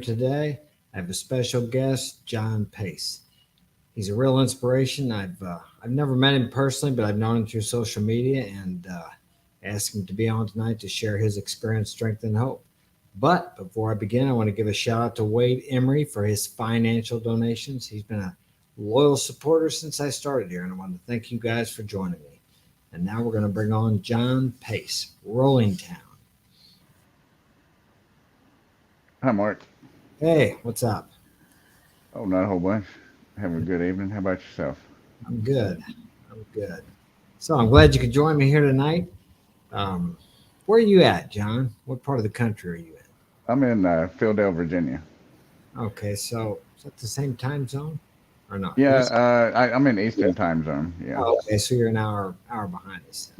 Today, I have a special guest, John Pace. He's a real inspiration. I've never met him personally, but I've known him through social media and asked him to be on tonight to share his experience, strength, and hope. But before I begin, I want to give a shout out to Wade Emery for his financial donations. He's been a loyal supporter since I started here, and I want to thank you guys for joining me. And now we're going to bring on John Pace, Rolling Town. Hi, Mark. Hey, what's up? Oh, not a whole bunch. Having a good evening. How about yourself? I'm good. I'm good. So I'm glad you could join me here tonight. Um, where are you at, John? What part of the country are you I'm in Philadelphia, Virginia. in? Okay, so is that the same time zone or not? Yeah, East. I'm in Eastern Time Zone. Yeah, Oh, okay, so you're an hour behind us.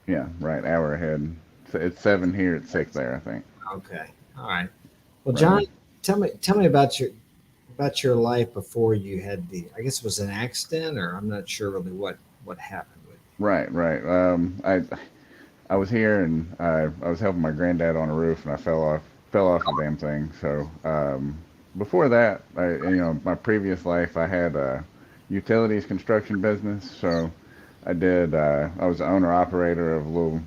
yeah, right. Hour ahead. It's 7 here. It's 6 there, I think. Okay, all right. Well, John, Right, tell me about your life before you had the. I guess it was an accident, or I'm not sure really what happened with right. I was here and I was helping my granddad on a roof and I fell off the damn thing. So before that, my previous life I had a utilities construction business. So I was the owner operator of a little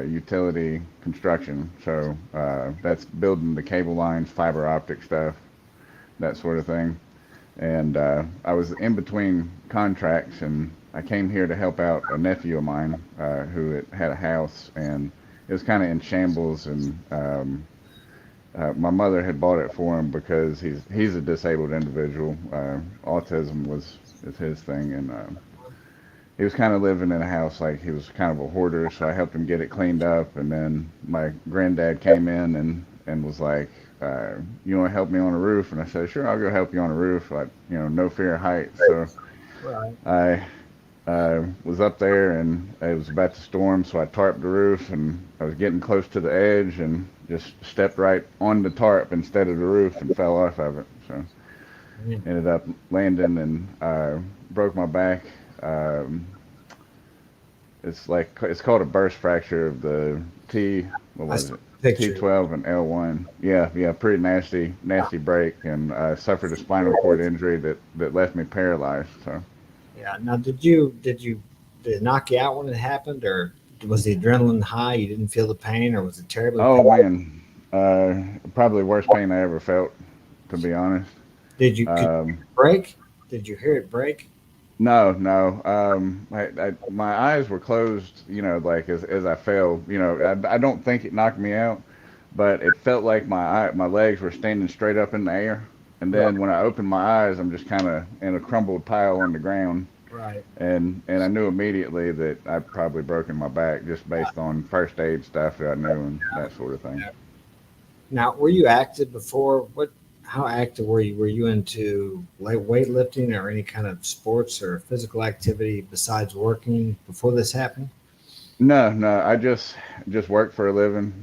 utility construction. So that's building the cable lines, fiber optic stuff, that sort of thing. And I was in between contracts, and I came here to help out a nephew of mine who had a house, and it was kind of in shambles. And my mother had bought it for him because he's a disabled individual. Autism is his thing, and he was kind of living in a house like he was kind of a hoarder. So I helped him get it cleaned up, and then my granddad came in and was like, "You want to help me on a roof?" And I said, "Sure, I'll go help you on a roof." No fear of heights. So it. Right. I was up there and it was about to storm, so I tarped the roof and I was getting close to the edge and just stepped right on the tarp instead of the roof and fell off of it. So Yeah. ended up landing and broke my back. Um, it's called a burst fracture of the what I was saw it? a picture. T12 and L1. Yeah, pretty nasty break, and I suffered a spinal cord injury that left me paralyzed. So. Yeah. Now, did it knock you out when it happened, or was the adrenaline high? You didn't feel the pain, or was it terribly Oh painful? man, probably worst pain I ever felt, to be honest. Could you Um, break? Did you hear it break? no. My eyes were closed, like as I fell. I don't think it knocked me out, but it felt like my legs were standing straight up in the air. And Right. then when I opened my eyes, I'm just kind of in a crumbled pile on the ground. Right. And I knew immediately that I'd probably broken my back just based on first aid stuff that I knew and that sort of thing. Yeah. Now, were you active before? How active were you? Were you into light weightlifting or any kind of sports or physical activity besides working before this happened? No. I just worked for a living.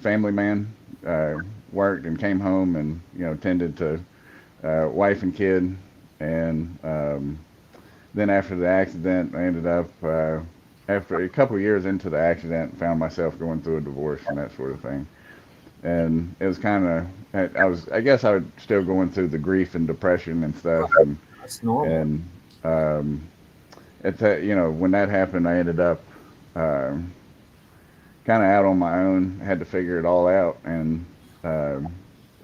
Family man. Worked and came home and tended to wife and kid. And then after the accident, I ended up after a couple of years into the accident, found myself going through a divorce and that sort of thing. And it was kind of I guess I was still going through the grief and depression and stuff. That's normal. And um, at that when that happened, I ended up. Um kind of out on my own. I had to figure it all out and um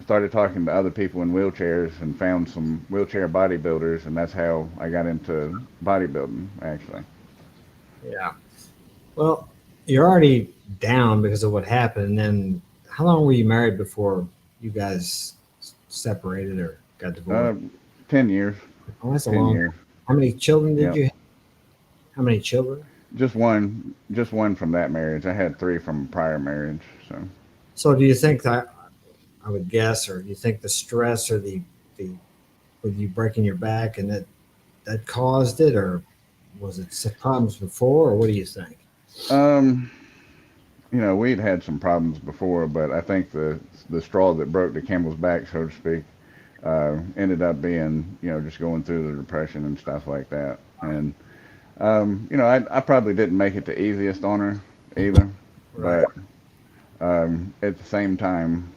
started talking to other people in wheelchairs and found some wheelchair bodybuilders, and that's how I got into bodybuilding, actually. Yeah. Well, you're already down because of what happened. And then, how long were you married before you guys separated or got divorced? Uh, 10 years. Oh, that's a 10 long. years. How many children did Yep. you have? How many children? Just one from that marriage. I had 3 from a prior marriage. So So, do you think that I would guess, or do you think the stress or the with you breaking your back and that caused it, or was it some problems before, or what do you think? um we'd had some problems before, but I think the straw that broke the camel's back, so to speak, ended up being just going through the depression and stuff like that. And I probably didn't make it the easiest on her either, Right. but at the same time,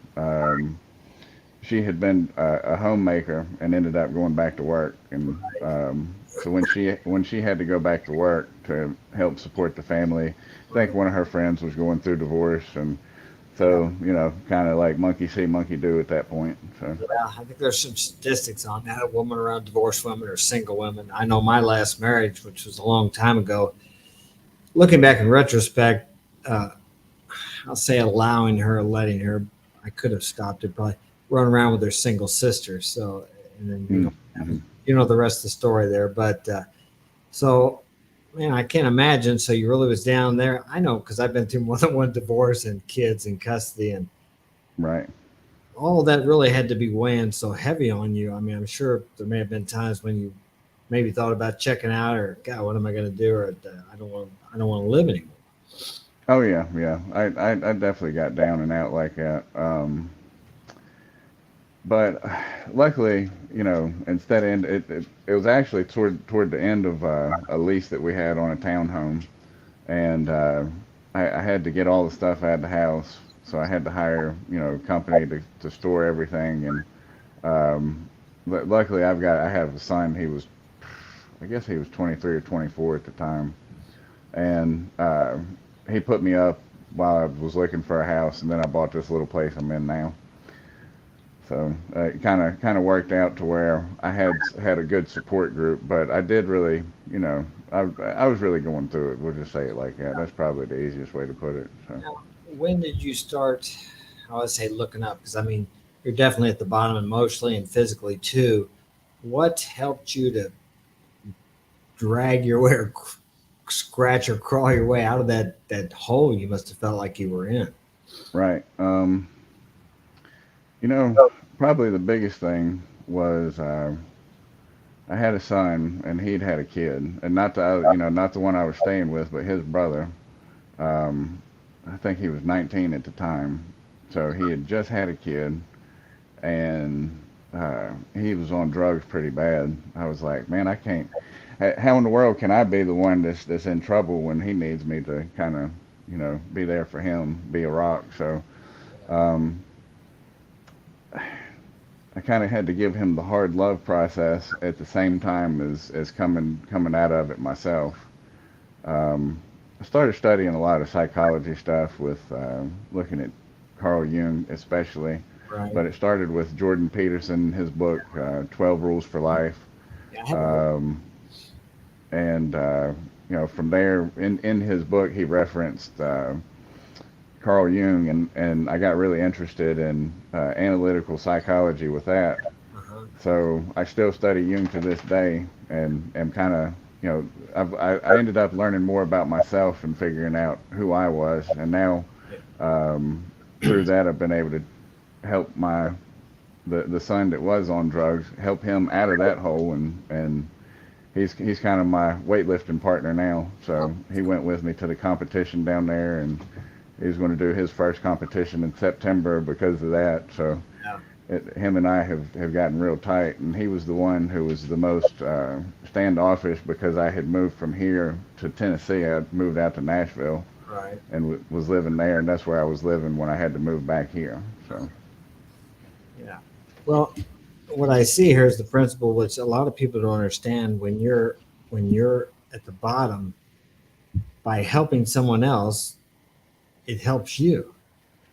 she had been a homemaker and ended up going back to work, and so when she had to go back to work to help support the family, I think Right. one of her friends was going through divorce, and Yeah. so kind of like monkey see, monkey do at that point. So Yeah, I think there's some statistics on that. A woman around divorced women or single women. I know my last marriage, which was a long time ago. Looking back in retrospect, uh, I'll say allowing her, letting her. I could have stopped it, probably run around with her single sister. So, and then mm-hmm. the rest of the story there. But so, man, I can't imagine. So you really was down there. I know because I've been through more than one divorce and kids in custody, and Right. all of that really had to be weighing so heavy on you. I mean, I'm sure there may have been times when you maybe thought about checking out, or God, what am I going to do? Or I don't want to live anymore. Oh yeah, yeah. I definitely got down and out like that. But luckily, instead it was actually toward the end of a lease that we had on a townhome, and I had to get all the stuff out of the house, so I had to hire a company to store everything, and luckily I have a son. I guess he was 23 or 24 at the time, and he put me up while I was looking for a house, and then I bought this little place I'm in now. So it kind of worked out to where I had a good support group, but I did really, I was really going through it. We'll just say it like that. That's probably the easiest way to put it. So Now, when did you start? I would say looking up because I mean you're definitely at the bottom emotionally and physically too. What helped you to drag your way or scratch or crawl your way out of that hole you must have felt like you were in? right, you know, probably the biggest thing was I had a son and he'd had a kid, and not the one I was staying with, but his brother. Um, I think he was 19 at the time, so he had just had a kid, and he was on drugs pretty bad. I was like, man, I can't. How in the world can I be the one that's in trouble when he needs me to kind of, be there for him, be a rock? So um, I kind of had to give him the hard love process at the same time as coming out of it myself. I started studying a lot of psychology stuff with looking at Carl Jung, especially, Right. but it started with Jordan Peterson, his book 12 Rules for Life, Yeah, I haven't read. um, and from there in his book he referenced Carl Jung, and I got really interested in analytical psychology with that. Uh-huh. So I still study Jung to this day, and am kind of, I ended up learning more about myself and figuring out who I was, and now um, through that I've been able to help the son that was on drugs, help him out of that hole, and he's kind of my weightlifting partner now. So he went with me to the competition down there, and he's going to do his first competition in September because of that. So Yeah. him and I have gotten real tight, and he was the one who was the most standoffish because I had moved from here to Tennessee. I moved out to Nashville Right. and was living there, and that's where I was living when I had to move back here. So Yeah. Well, what I see here is the principle, which a lot of people don't understand. When you're at the bottom, by helping someone else, it helps you.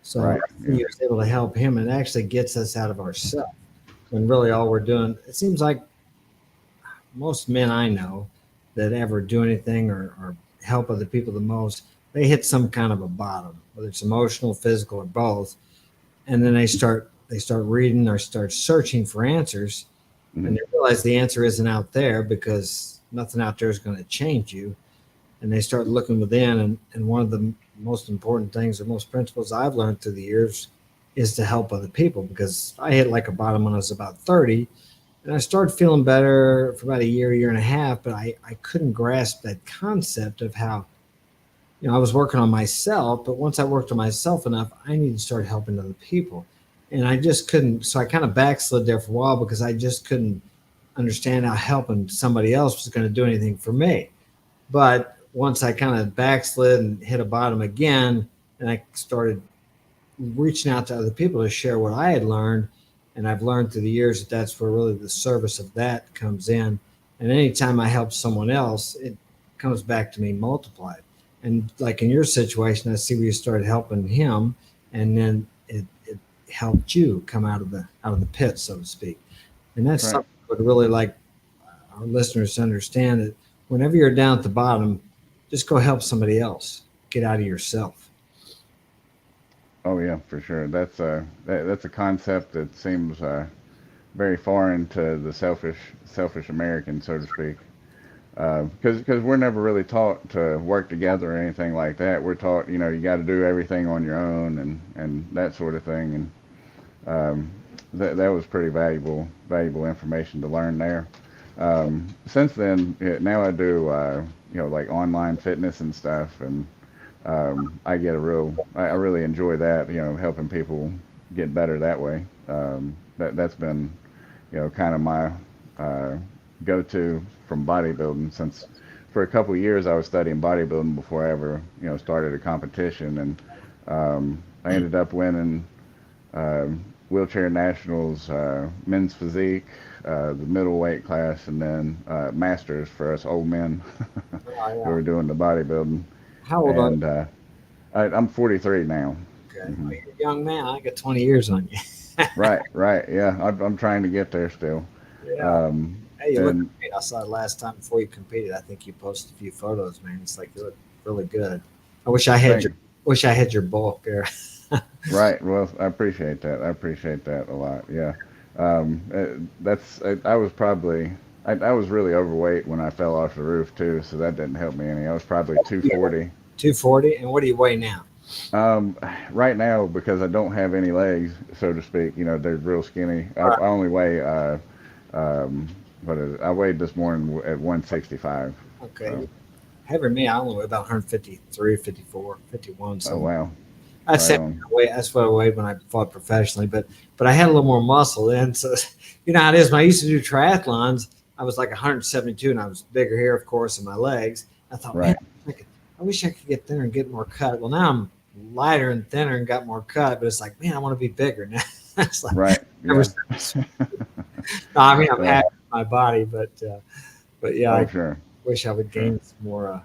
So right, he yeah, was able to help him, and it actually gets us out of ourselves. When really all we're doing, it seems like most men I know that ever do anything or help other people the most, they hit some kind of a bottom, whether it's emotional, physical, or both, and then they start reading or start searching for answers, hmm and they realize the answer isn't out there because nothing out there is going to change you, and they start looking within, and one of the most important things or most principles I've learned through the years is to help other people because I hit like a bottom when I was about 30, and I started feeling better for about a year and a half, but I couldn't grasp that concept of how, I was working on myself, but once I worked on myself enough, I needed to start helping other people. And I just couldn't, so I kind of backslid there for a while because I just couldn't understand how helping somebody else was going to do anything for me. But once I kind of backslid and hit a bottom again, and I started reaching out to other people to share what I had learned, And I've learned through the years that that's where really the service of that comes in. And anytime I help someone else, it comes back to me multiplied. And like in your situation, I see where you started helping him, and then it helped you come out of the pit, so to speak. And that's That's right. something I would really like our listeners to understand that whenever you're down at the bottom, just go help somebody else. Get out of yourself. Oh yeah, for sure. That's a concept that seems very foreign to the selfish American, so to speak. Because we're never really taught to work together or anything like that. We're taught, you got to do everything on your own and that sort of thing. And that was pretty valuable information to learn there. Since then, yeah, now I do like online fitness and stuff, and I really enjoy that. Helping people get better that way. That's been kind of my uh, go-to from bodybuilding since for a couple of years I was studying bodybuilding before I ever started a competition, and I ended up winning wheelchair nationals, men's physique, the middleweight class, and then masters for us old men Oh, who yeah. were doing the bodybuilding. How old are you? And I'm 43 now. Okay. Hmm. Well, you're a young man. I got 20 years on you. Right, right. Yeah, I'm trying to get there still. Yeah. Um, Hey, you look and great. I saw it last time before you competed. I think you posted a few photos, man. It's like you look really good. I thank wish I had your bulk there. Right. Well, I appreciate that. I appreciate that a lot. Yeah. I was probably I was really overweight when I fell off the roof too, so that didn't help me any. I was probably Yeah. 240. 240. And what do you weigh now? Um, right now, because I don't have any legs, so to speak, they're real skinny. I, All right. I only weigh um, what is it? I weighed this morning at 165. Okay. So, Heavier than me, I only weigh about 153, 54, 51, oh something. wow, I'd right say on. that's what I weighed when I fought professionally, but I had a little more muscle then. So you know how it is. When I used to do triathlons, I was like 172, and I was bigger here, of course, in my legs. I thought, man, Right, I wish I could get thinner and get more cut. Well, now I'm lighter and thinner and got more cut, but it's like, man, I want to be bigger now. It's like right, never. yeah, No, I mean, I'm yeah. happy with my body, but yeah, Oh I sure, wish I would sure. gain some more.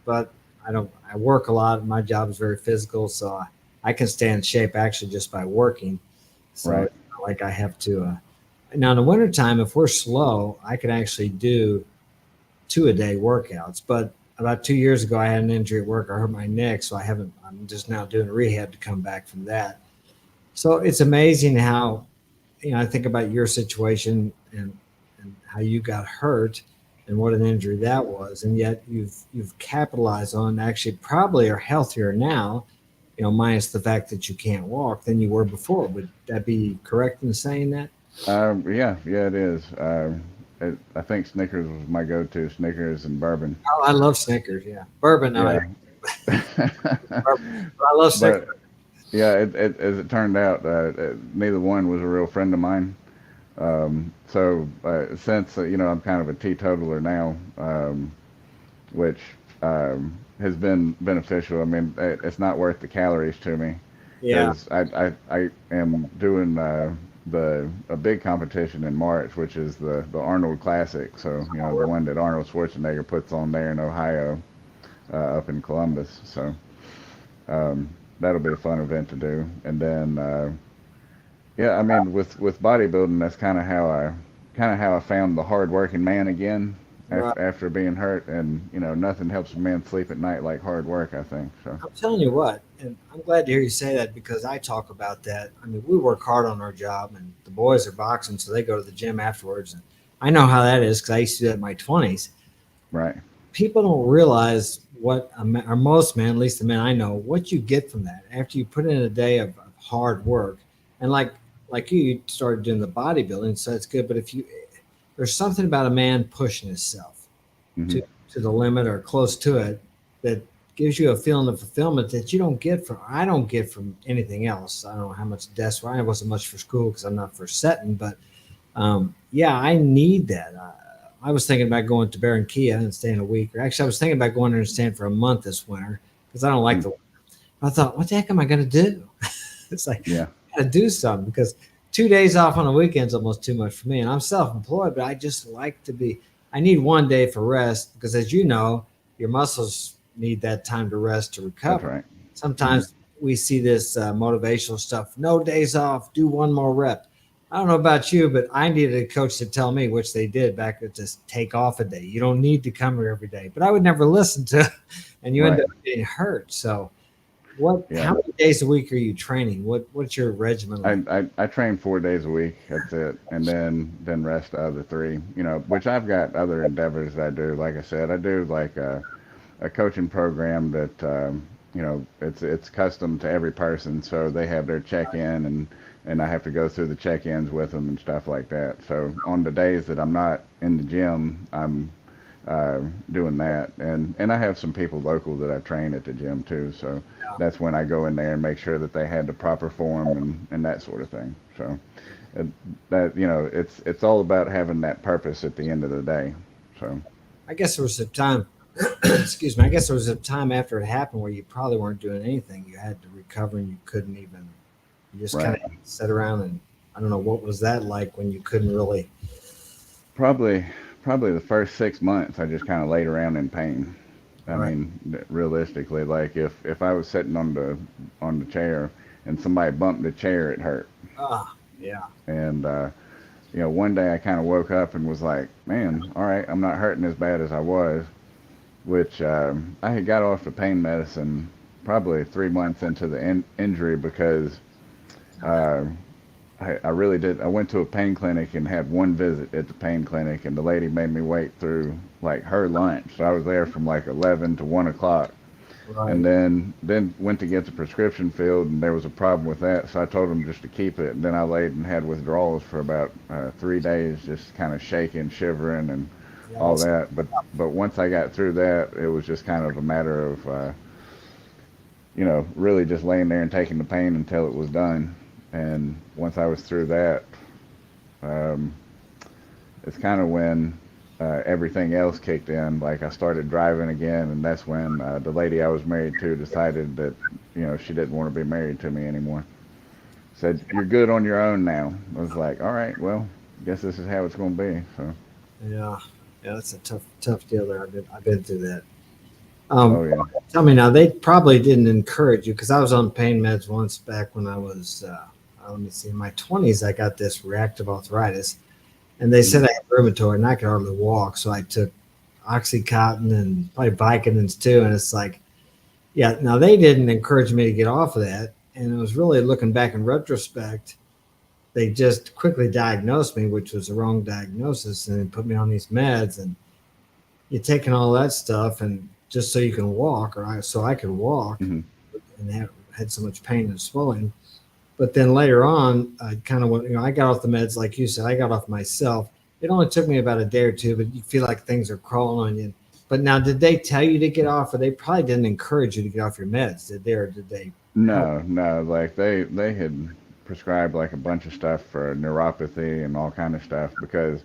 But I don't. I work a lot. My job is very physical, so I can stay in shape actually just by working. So Right. it's not like I have to. Now in the wintertime, if we're slow, I can actually do two a day workouts. But about 2 years ago, I had an injury at work. I hurt my neck, so I haven't. I'm just now doing rehab to come back from that. So it's amazing how I think about your situation and how you got hurt and what an injury that was, and yet you've capitalized on actually probably are healthier now, minus the fact that you can't walk than you were before. Would that be correct in saying that? Yeah, yeah, it is. I think Snickers was my go-to. Snickers and bourbon. Oh, I love Snickers. Yeah, bourbon. No, I, Yeah. bourbon, but I love Snickers. But yeah, as it turned out, neither one was a real friend of mine. So since I'm kind of a teetotaler now, which has been beneficial. I mean, it's not worth the calories to me Yeah, because I am doing the a big competition in March, which is the Arnold Classic. So the one that Arnold Schwarzenegger puts on there in Ohio, up in Columbus. So um, that'll be a fun event to do. And then yeah, I mean with bodybuilding, that's kind of how I found the hardworking man again right. after being hurt. And nothing helps a man sleep at night like hard work, I think. So I'm telling you what, and I'm glad to hear you say that because I talk about that. I mean, we work hard on our job, and the boys are boxing, so they go to the gym afterwards. And I know how that is because I used to do that in my 20s. right. People don't realize what, or most men, at least the men I know, what you get from that after you put in a day of hard work. And like you started doing the bodybuilding, so it's good. But if you, there's something about a man pushing himself Hmm. to to the limit or close to it that gives you a feeling of fulfillment that you don't get from I don't get from anything else. I don't know how much desk I wasn't much for school because I'm not for setting, but yeah, I need that. I was thinking about going to Barranquilla and staying a week, or actually, I was thinking about going there and staying for a month this winter because I don't like Mm. the. I thought, what the heck am I going to do? It's like Yeah. I got to do something because 2 days off on the weekends almost too much for me. And I'm self-employed, but I just like to be. I need one day for rest because, as you know, your muscles need that time to rest to That's recover. right. Hmm. Sometimes we see this motivational stuff. No days off. Do one more rep. I don't know about you, but I needed a coach to tell me, which they did back at just take off a day. You don't need to come here every day. But I would never listen to, and you end Right. up getting hurt. So what? Yeah. How many days a week are you training? What's your regimen like? I train 4 days a week. That's it, and then rest the other three. You know, which I've got other endeavors that I do. Like I said, I do like a coaching program that you know it's custom to every person, so they have their check-in and I have to go through the check-ins with them and stuff like that. So on the days that I'm not in the gym, I'm uh, doing that, and I have some people local that I train at the gym too. So that's when I go in there and make sure that they had the proper form and that sort of thing. So it, that you know, it's all about having that purpose at the end of the day. So I guess there was a time, excuse me. I guess there was a time after it happened where you probably weren't doing anything. You had to recover, and you couldn't even. You just kind right. of sat around, and I don't know what was that like when you couldn't really. Probably, probably the first 6 months, I just kind of laid around in pain. I Right. mean, realistically, like if I was sitting on the chair and somebody bumped the chair, it hurt. Ah, yeah. And you know, one day I kind of woke up and was like, man, all right, I'm not hurting as bad as I was. Which I had got off the pain medicine probably 3 months into the injury because uh, I really did. I went to a pain clinic and had one visit at the pain clinic, and the lady made me wait through like her lunch. So I was there from like 11 to 1 o'clock, and Right. then went to get the prescription filled, and there was a problem with that. So I told them just to keep it. And then I laid and had withdrawals for about 3 days, just kind of shaking, shivering, and Yeah. all That's that. But once I got through that, it was just kind of a matter of you know, really just laying there and taking the pain until it was done. And once I was through that, um, it's kind of when everything else kicked in. Like I started driving again, and that's when the lady I was married to decided that you know she didn't want to be married to me anymore. Said you're good on your own now. I was like, all right, well, guess this is how it's going to be. So, yeah. Yeah. That's a tough deal there. I've been through that. oh Um, yeah, Tell me now. They probably didn't encourage you because I was on pain meds once back when I was. Let me see. In my 20s, I got this reactive arthritis, and they said mm-hmm. I had rheumatoid, and I could hardly walk. So I took OxyContin and probably Vicodins too. And it's like, yeah. Now they didn't encourage me to get off of that, and it was really looking back in retrospect. They just quickly diagnosed me, which was the wrong diagnosis, and then put me on these meds. And you're taking all that stuff, and just so you can walk, so I could walk, Mm-hmm. and had so much pain and swelling. But then later on, I kind of went, I got off the meds, like you said, I got off myself. It only took me about a day or two, but you feel like things are crawling on you. But now, did they tell you to get off, or they probably didn't encourage you to get off your meds? Did they, or did they help? No, no, like they had prescribed like a bunch of stuff for neuropathy and all kind of stuff because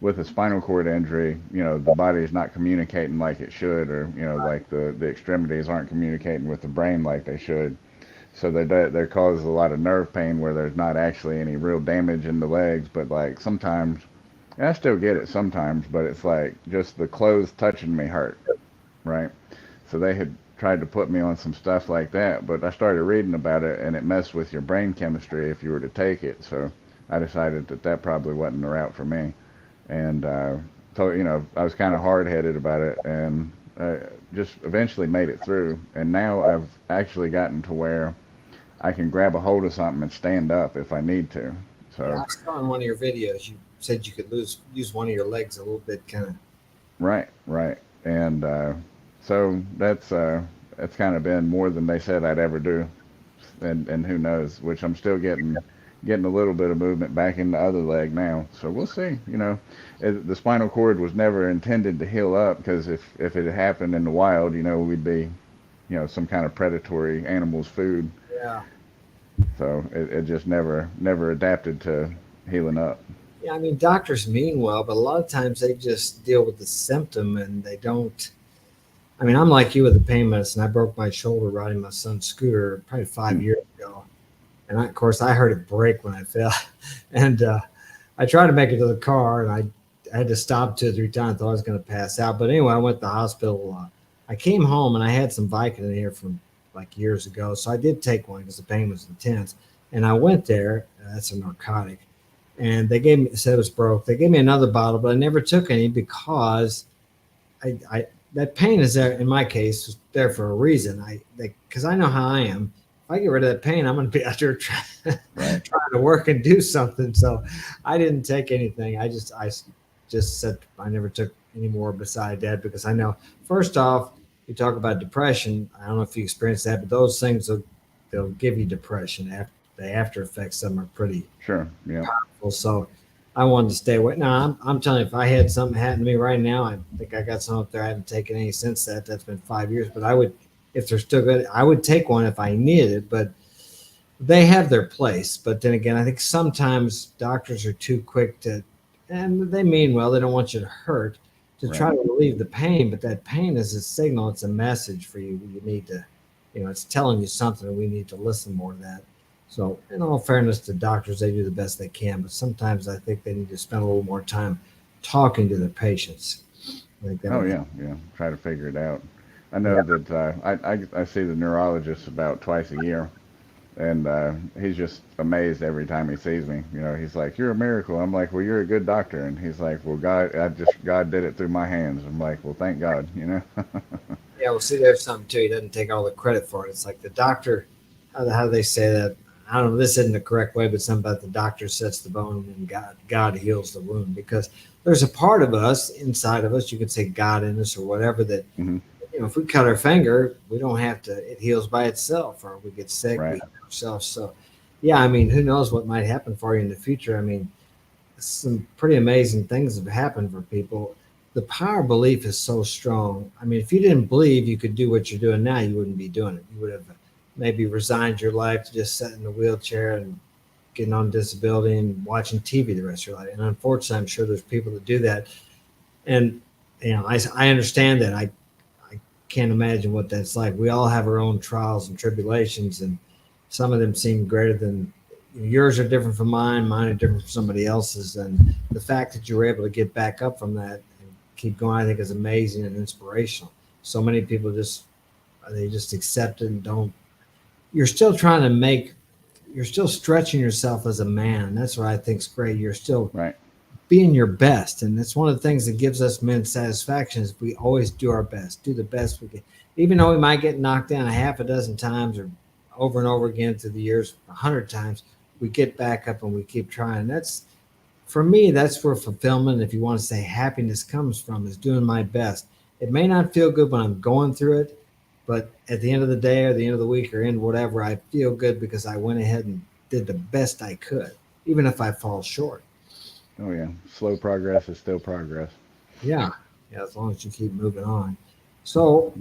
with a spinal cord injury, you know, the body's not communicating like it should, or you know, like the extremities aren't communicating with the brain like they should. So they cause a lot of nerve pain where there's not actually any real damage in the legs, but like sometimes, and I still get it sometimes, but it's like just the clothes touching me hurt, right? So they had tried to put me on some stuff like that, but I started reading about it and it messed with your brain chemistry if you were to take it. So I decided that that probably wasn't the route for me. And so, you know, I was kind of hard headed about it and just eventually made it through. And now I've actually gotten to where I can grab a hold of something and stand up if I need to. Yeah, So, I saw in one of your videos you said you could use one of your legs a little bit, kind of. right, right. And so that's kind of been more than they said I'd ever do. And who knows, which I'm still getting a little bit of movement back in the other leg now. So we'll see. You know, the spinal cord was never intended to heal up because if it had happened in the wild, you know, we'd be, you know, some kind of predatory animal's food. Yeah. So it just never adapted to healing up. Yeah, I mean, doctors mean well, but a lot of times they just deal with the symptom and they don't. I mean, I'm like you with the pain medicine. I broke my shoulder riding my son's scooter probably five Hmm. years ago. and of course I heard it break when I fell, and I tried to make it to the car, and I had to stop 2 or 3 times. Thought I was going to pass out, but anyway, I went to the hospital. I came home and I had some Vicodin here from like years ago, so I did take one because the pain was intense. And I went there. That's a narcotic, and they gave me said it was broke. They gave me another bottle, but I never took any because I that pain is there in my case was there for a reason. Because I know how I am. If I get rid of that pain, I'm going to be out there Right. trying to work and do something. So I didn't take anything. I just said I never took any more beside that because I know first off, you talk about depression. I don't know if you experienced that, but those things they'll give you depression after the after effects. Some are pretty Sure. Yeah. powerful. So I wanted to stay away. Now I'm telling you, if I had something happen to me right now, I think I got some up there. I haven't taken any since that. That's been 5 years. But I would, if they're still good, I would take one if I needed it. But they have their place. But then again, I think sometimes doctors are too quick to, and they mean well. They don't want you to hurt, to try Right. to relieve the pain. But that pain is a signal. It's a message for you. You need to, it's telling you something, and we need to listen more to that. So, in all fairness to doctors, they do the best they can, but sometimes I think they need to spend a little more time talking to their patients. I think that Oh would help. yeah. Yeah. Try to figure it out. I Yeah. know that I see the neurologist about twice a year, and he's just amazed every time he sees me. You know, he's like, "You're a miracle." I'm like, "Well, you're a good doctor," and he's like, "Well, God did it through my hands." I'm like, "Well, thank God," you know. Yeah, well, see, there's something too. He doesn't take all the credit for it. It's like the doctor, how do they say that? I don't know. This isn't the correct way, but something about the doctor sets the bone and God heals the wound because there's a part of us inside of us. You could say God in us or whatever that Hmm. if we cut our finger, we don't have to. It heals by itself, or we get sick, we Right. heal ourselves. So, yeah, I mean, who knows what might happen for you in the future? I mean, some pretty amazing things have happened for people. The power of belief is so strong. I mean, if you didn't believe you could do what you're doing now, you wouldn't be doing it. You would have maybe resigned your life to just sit in the wheelchair and getting on disability and watching TV the rest of your life. And unfortunately, I'm sure there's people that do that. And I understand that. I can't imagine what that's like. We all have our own trials and tribulations, and some of them seem greater than yours are different from mine. Mine are different from somebody else's. And the fact that you were able to get back up from that and keep going, I think, is amazing and inspirational. So many people just accept it and don't. You're still trying to make. You're still stretching yourself as a man. That's what I think's great. You're still Right. being your best. And it's one of the things that gives us men satisfaction is we always do our best, do the best we can. Even though we might get knocked down a half a dozen times or over and over again through the years, 100 times, we get back up and we keep trying. That's for me, that's where fulfillment, if you want to say happiness comes from, is doing my best. It may not feel good when I'm going through it, but at the end of the day or the end of the week or end whatever, I feel good because I went ahead and did the best I could, even if I fall short. Oh yeah. Slow progress is still progress. Yeah, yeah, as long as you keep moving on. So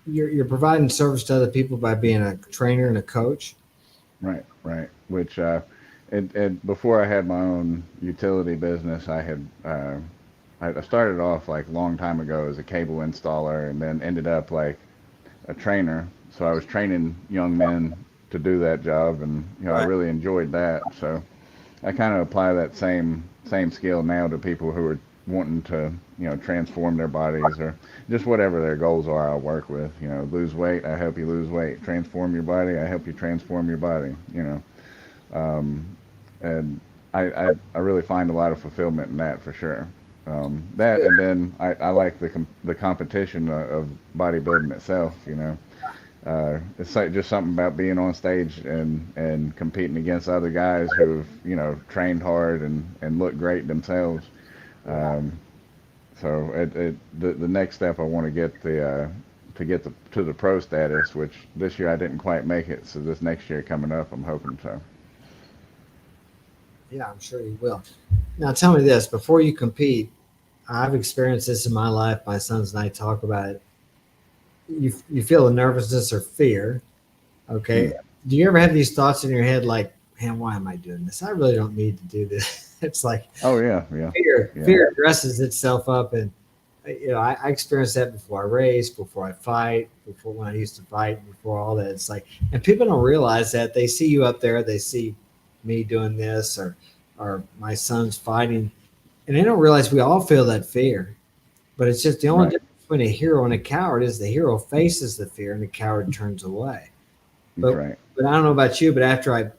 you're providing service to other people by being a trainer and a coach. Right. Right. Which before I had my own utility business, I started off like a long time ago as a cable installer, and then ended up like a trainer. So I was training young men to do that job, and I Right. really enjoyed that. So I kind of apply that same skill now to people who are wanting to transform their bodies or just whatever their goals are. I'll work with lose weight. I help you lose weight. Transform your body. I help you transform your body. And I really find a lot of fulfillment in that for sure. That and then I like the competition of bodybuilding itself. It's like just something about being on stage and competing against other guys who've trained hard and look great themselves. Yeah. Um, so the next step I want to get to the pro status, which this year I didn't quite make it. So this next year coming up, I'm hoping so. Yeah, I'm sure you will. Now tell me this: before you compete, I've experienced this in my life. My sons and I talk about it. You feel a nervousness or fear. Hmm. Okay. Do you ever have these thoughts in your head like, "Man, why am I doing this? I really don't need to do this." It's like Oh yeah, yeah, fear. yeah. Fear dresses itself up, and I experienced that before I race, before I fight, before when I used to fight, before all that. It's like, and people don't realize that they see you up there, they see me doing this, or my son's fighting, and they don't realize we all feel that fear. But it's just the only Right. difference between a hero and a coward is the hero faces the fear and the coward turns away. That's But right. but I don't know about you, but after I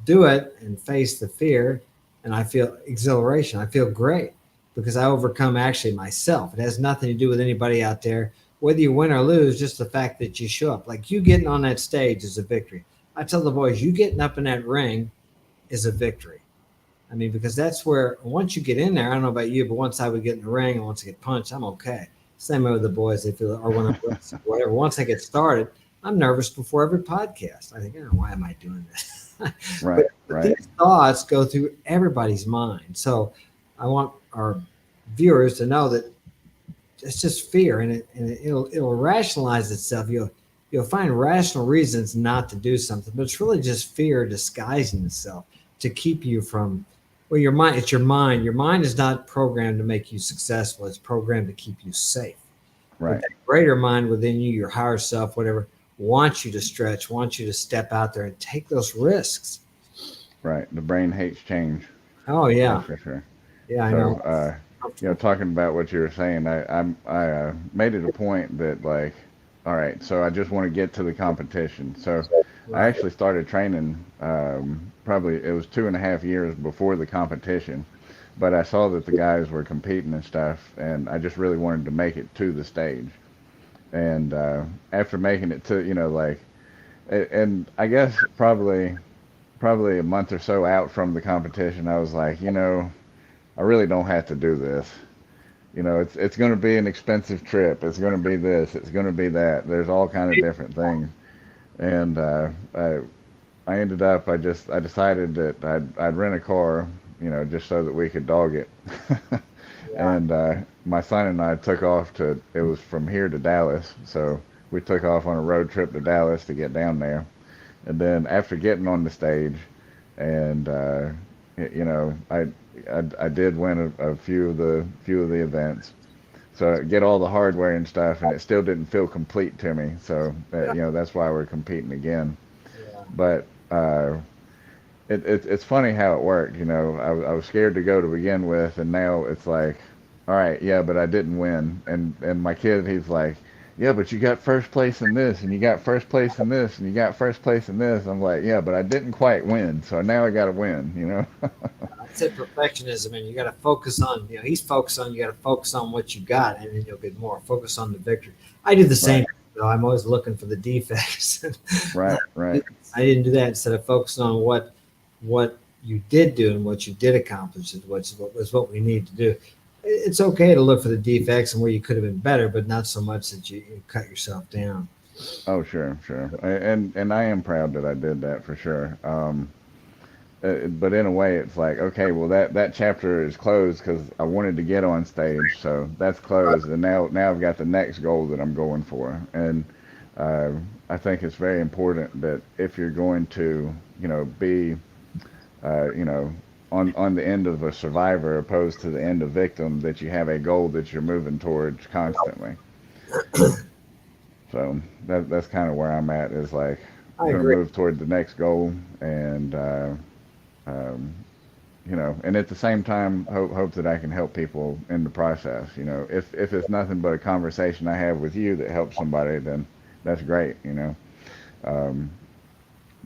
do it and face the fear, and I feel exhilaration, I feel great because I overcome actually myself. It has nothing to do with anybody out there, whether you win or lose. Just the fact that you show up, like you getting on that stage, is a victory. I tell the boys, you getting up in that ring is a victory. I mean, because that's where once you get in there, I don't know about you, but once I would get in the ring and once I get punched, I'm okay. Same way with the boys, they feel, or when I'm whatever. Once I get started, I'm nervous before every podcast. I think, oh, why am I doing this? but, Right. but Right. these thoughts go through everybody's mind. So I want our viewers to know that it's just fear, and it'll rationalize itself. You'll find rational reasons not to do something, but it's really just fear disguising itself to keep you from. Well, your mind. It's your mind. Your mind is not programmed to make you successful. It's programmed to keep you safe. But Right. that greater mind within you, your higher self, whatever, wants you to stretch, wants you to step out there and take those risks. Right. The brain hates change. Oh That's yeah, for sure. yeah, I So, know. talking about what you were saying, I made it a point that like, all right, so I just want to get to the competition. So I Right. actually started training. Probably it was 2.5 years before the competition, but I saw that the guys were competing and stuff, and I just really wanted to make it to the stage. And after making it to, like, and I guess probably a month or so out from the competition, I was like, I really don't have to do this. It's going to be an expensive trip. It's going to be this. It's going to be that. There's all kind of different things, and I ended up. I decided that I'd rent a car, just so that we could dog it. Yeah. And my son and I took off to. It was from here to Dallas, so we took off on a road trip to Dallas to get down there. And then after getting on the stage, and you know, I did win a few of the events. So I get all the hardware and stuff, and it still didn't feel complete to me. So Yeah. that's why we're competing again. Yeah. But it's funny how it worked. I was scared to go to begin with, and now it's like, all right, yeah, but I didn't win. And my kid, he's like, yeah, but you got first place in this, and you got first place in this, and you got first place in this. I'm like, yeah, but I didn't quite win, so now I got to win. I said perfectionism, and you got to focus on. He's focused on. You got to focus on what you got, and then you'll get more. Focus on the victory. I do the same. Right, I'm always looking for the defects. right, right, I didn't do that. Instead of focusing on what you did do and what you did accomplish is what we need to do. It's okay to look for the defects and where you could have been better, but not so much that you cut yourself down. oh, sure, sure. And I am proud that I did that for sure. But in a way, it's like, okay, well, that chapter is closed because I wanted to get on stage, so that's closed, and now I've got the next goal that I'm going for. And uh, I think it's very important that if you're going to, be, uh, you know, on the end of a survivor opposed to the end of victim, that you have a goal that you're moving towards constantly. So that's kind of where I'm at. Is like I I'm going to agree. move toward the next goal, and um, and at the same time, hope that I can help people in the process. If it's nothing but a conversation I have with you that helps somebody, then that's great. Um,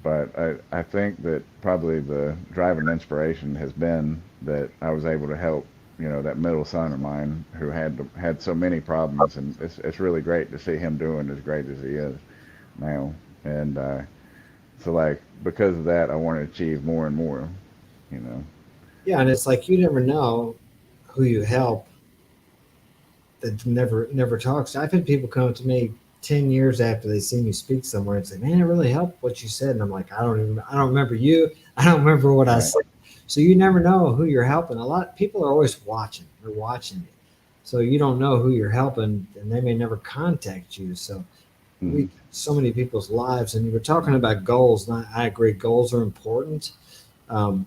but I think that probably the driving inspiration has been that I was able to help, that middle son of mine who had so many problems, and it's really great to see him doing as great as he is now. And so, like, because of that, I want to achieve more and more. You know. Yeah, and it's like you never know who you help that never talks. I've had people come to me 10 years after they see me speak somewhere and say, "Man, it really helped what you said." And I'm like, I don't remember you. I don't remember what I Right. said. So you never know who you're helping. A lot of people are always watching. They're watching you, so you don't know who you're helping, and they may never contact you. So we Hmm. so many people's lives, and you were talking about goals. And I agree, goals are important. Um,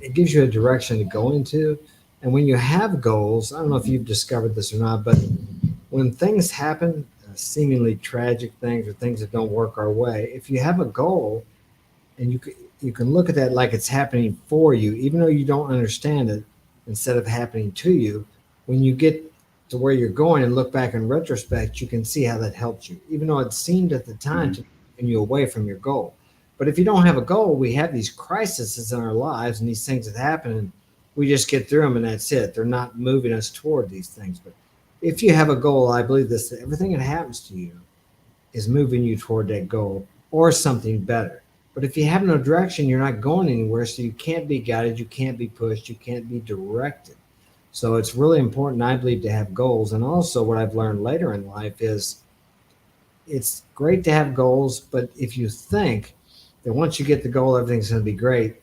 it gives you a direction to go into, And when you have goals, I don't know if you've discovered this or not, but when things happen, seemingly tragic things or things that don't work our way, if you have a goal and you can look at that like it's happening for you, even though you don't understand it, instead of happening to you. When you get to where you're going and look back in retrospect, you can see how that helped you, even though it seemed at the time Hmm. to bring you away from your goal. But if you don't have a goal, we have these crises in our lives and these things that happen, and we just get through them, and that's it. They're not moving us toward these things. But if you have a goal, I believe this: that everything that happens to you is moving you toward that goal or something better. But if you have no direction, you're not going anywhere. So you can't be guided, you can't be pushed, you can't be directed. So it's really important, I believe, to have goals. And also, what I've learned later in life is it's great to have goals, but if you think that once you get the goal, everything's going to be great,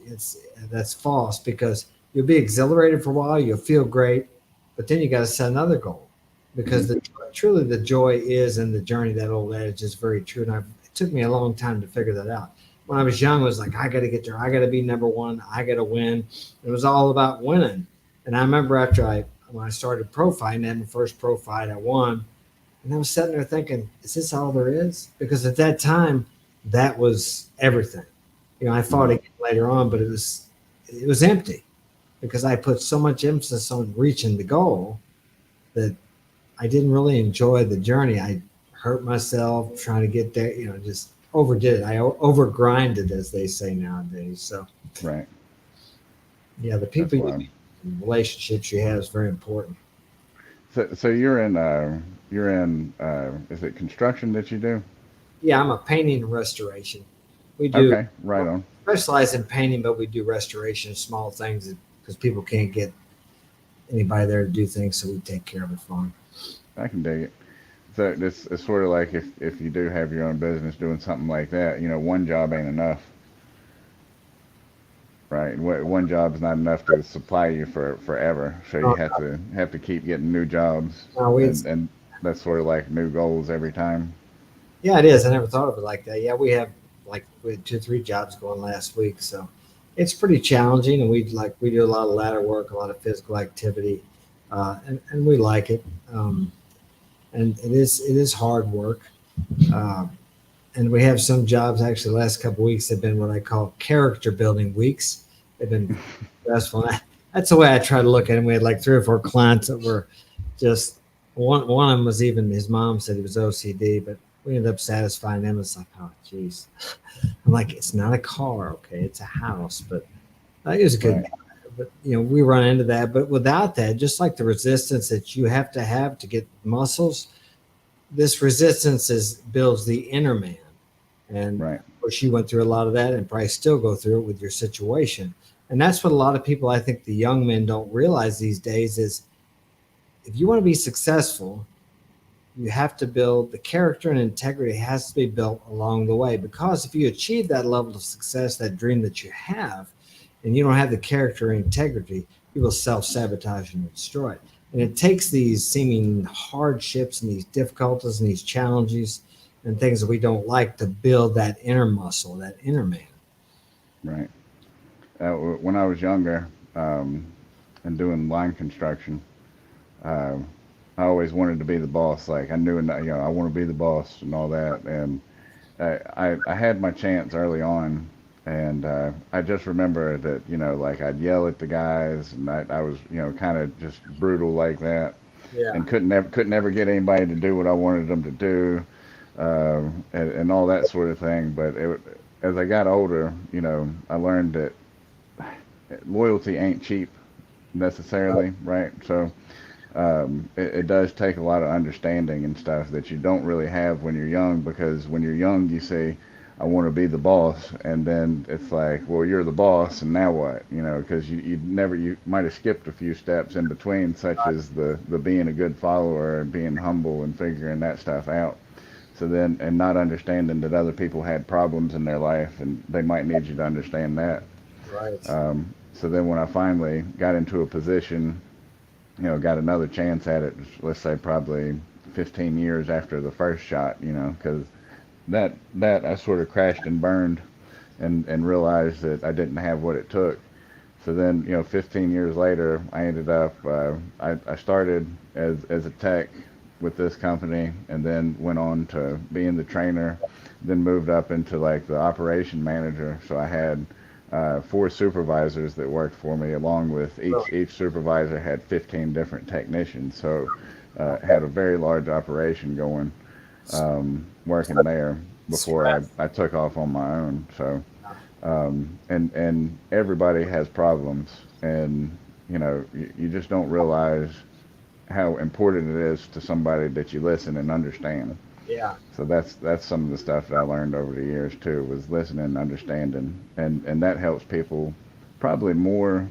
it's that's false because you'll be exhilarated for a while, you'll feel great, but then you got to set another goal because Hmm. truly the joy is in the journey. That old adage is very true, and it took me a long time to figure that out. When I was young, it was like I got to get there, I got to be number one, I got to win. It was all about winning, and I remember after I when I started pro fighting, had my first pro fight, I won and I was sitting there thinking, is this all there is? Because at that time, that was everything. I fought Hmm. again later on, but it was empty because I put so much emphasis on reaching the goal that I didn't really enjoy the journey. I hurt myself trying to get there, just overdid it. I over grinded, as they say nowadays. So Right. yeah, the That's people you why. meet, and relationships you have is very important. So you're in is it construction that you do? Yeah, I'm a painting and restoration. We do Okay, right on. specialize in painting, but we do restoration, small things because people can't get anybody there to do things, so we take care of it for them. I can dig it. So it's sort of like if you do have your own business doing something like that, one job ain't enough, right? One job is not enough to supply you for forever. So you Oh, have to keep getting new jobs, no, and that's sort of like new goals every time. yeah, it is. I never thought of it like that. Yeah, we had 2, 3 jobs going last week, so it's pretty challenging, and we do a lot of ladder work, a lot of physical activity, and we like it. Um, and it is hard work. Um, and we have some jobs actually the last couple of weeks have been what I call character building weeks. They've been stressful. That's the way I try to look at them. We had like 3 or 4 clients that were just one of them was even his mom said he was OCD, but we ended up satisfying them. It's like, oh geez. I'm like, it's not a car, okay, it's a house, but it was a good Right, guy. But we run into that. But without that, just like the resistance that you have to get muscles, this resistance builds the inner man. And right, of course, you went through a lot of that and probably still go through it with your situation. And that's what a lot of people, I think the young men don't realize these days is if you want to be successful, you have to build the character and integrity has to be built along the way. Because if you achieve that level of success, that dream that you have, and you don't have the character and integrity, you will self sabotage and destroy it. And it takes these seeming hardships and these difficulties and these challenges and things that we don't like to build that inner muscle, that inner man. right. When I was younger, and doing line construction, uh, I always wanted to be the boss. Like I knew, I want to be the boss and all that. And I had my chance early on, and I just remember that like I'd yell at the guys, and I was kind of just brutal like that, Yeah. and couldn't ever get anybody to do what I wanted them to do, and all that sort of thing. But as I got older, I learned that loyalty ain't cheap Right. necessarily, right? So it does take a lot of understanding and stuff that you don't really have when you're young, because when you're young you say I want to be the boss, and then it's like, well, you're the boss and now what, because you might have skipped a few steps in between, such as the being a good follower and being humble and figuring that stuff out. So then, and not understanding that other people had problems in their life and they might need you to understand that. Right. So then when I finally got into a position, got another chance at it, let's say probably 15 years after the first shot, because that I sort of crashed and burned, and realized that I didn't have what it took So then, 15 years later, I ended up, I started as a tech with this company and then went on to being the trainer, then moved up into like the operation manager. So I had four supervisors that worked for me, along with Really? each supervisor had 15 different technicians. So had a very large operation going, working there before I took off on my own. So and everybody has problems, and you just don't realize how important it is to somebody that you listen and understand. Yeah. So that's some of the stuff that I learned over the years too, was listening and understanding, and that helps people probably more